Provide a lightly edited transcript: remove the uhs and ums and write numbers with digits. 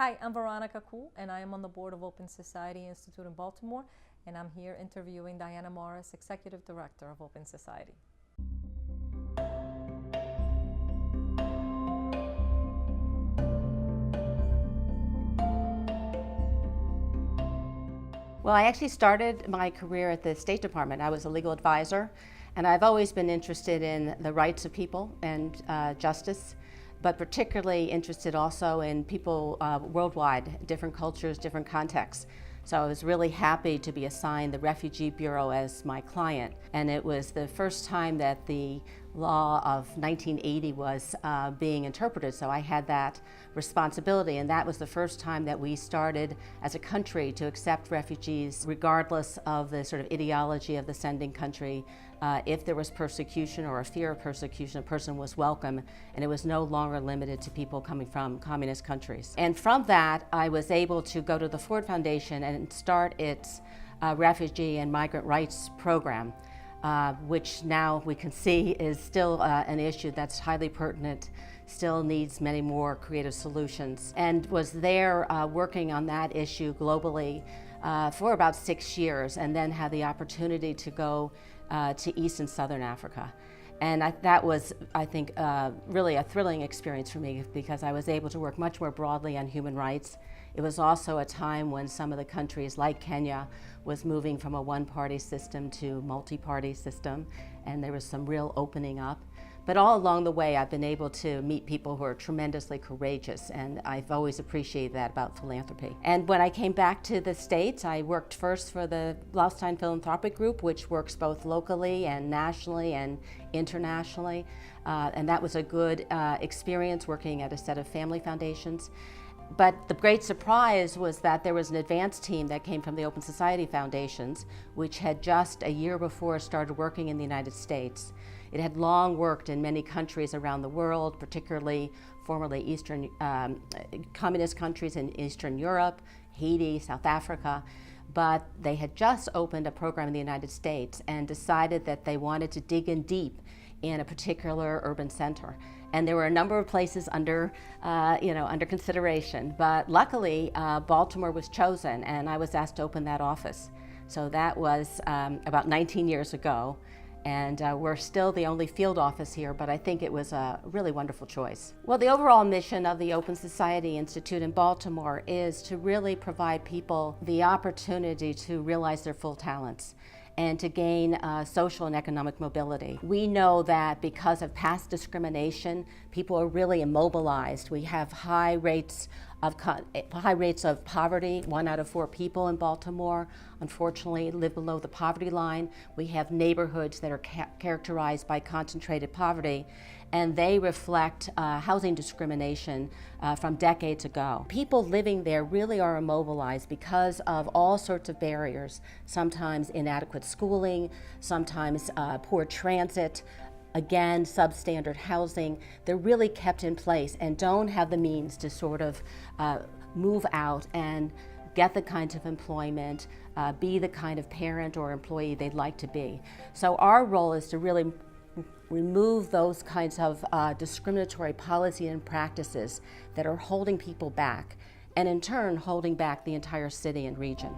Hi, I'm Veronica Cool, and I am on the board of Open Society Institute in Baltimore, and I'm here interviewing Diana Morris, Executive Director of Open Society. Well, I actually started my career at the State Department. I was a legal advisor, and I've always been interested in the rights of people and justice, but particularly interested also in people worldwide, different cultures, different contexts. So I was really happy to be assigned the Refugee Bureau as my client. And it was the first time that the law of 1980 was being interpreted. So I had that responsibility, and that was the first time that we started as a country to accept refugees regardless of the sort of ideology of the sending country. If there was persecution or a fear of persecution, a person was welcome, and it was no longer limited to people coming from communist countries. And from that, I was able to go to the Ford Foundation and start its refugee and migrant rights program, which now we can see is still an issue that's highly pertinent, still needs many more creative solutions, and was there working on that issue globally for about 6 years, and then had the opportunity to go to East and Southern Africa. And that was, I think, really a thrilling experience for me because I was able to work much more broadly on human rights. It was also a time when some of the countries, like Kenya, was moving from a one-party system to multi-party system, and there was some real opening up. But all along the way, I've been able to meet people who are tremendously courageous, and I've always appreciated that about philanthropy. And when I came back to the States, I worked first for the Blaustein Philanthropic Group, which works both locally and nationally and internationally. And that was a good experience working at a set of family foundations. But the great surprise was that there was an advanced team that came from the Open Society Foundations, which had just a year before started working in the United States. It had long worked in many countries around the world, particularly formerly Eastern communist countries in Eastern Europe, Haiti, South Africa. But they had just opened a program in the United States and decided that they wanted to dig in deep in a particular urban center. And there were a number of places under consideration. But luckily, Baltimore was chosen, and I was asked to open that office. So that was about 19 years ago. And we're still the only field office here, but I think it was a really wonderful choice. Well, the overall mission of the Open Society Institute in Baltimore is to really provide people the opportunity to realize their full talents and to gain social and economic mobility. We know that because of past discrimination, people are really immobilized. We have high rates of poverty. 1 out of 4 people in Baltimore, unfortunately, live below the poverty line. We have neighborhoods that are characterized by concentrated poverty, and they reflect housing discrimination from decades ago. People living there really are immobilized because of all sorts of barriers, sometimes inadequate schooling, sometimes poor transit, again, substandard housing. They're really kept in place and don't have the means to sort of move out and get the kinds of employment, be the kind of parent or employee they'd like to be. So our role is to really remove those kinds of discriminatory policy and practices that are holding people back, and in turn holding back the entire city and region.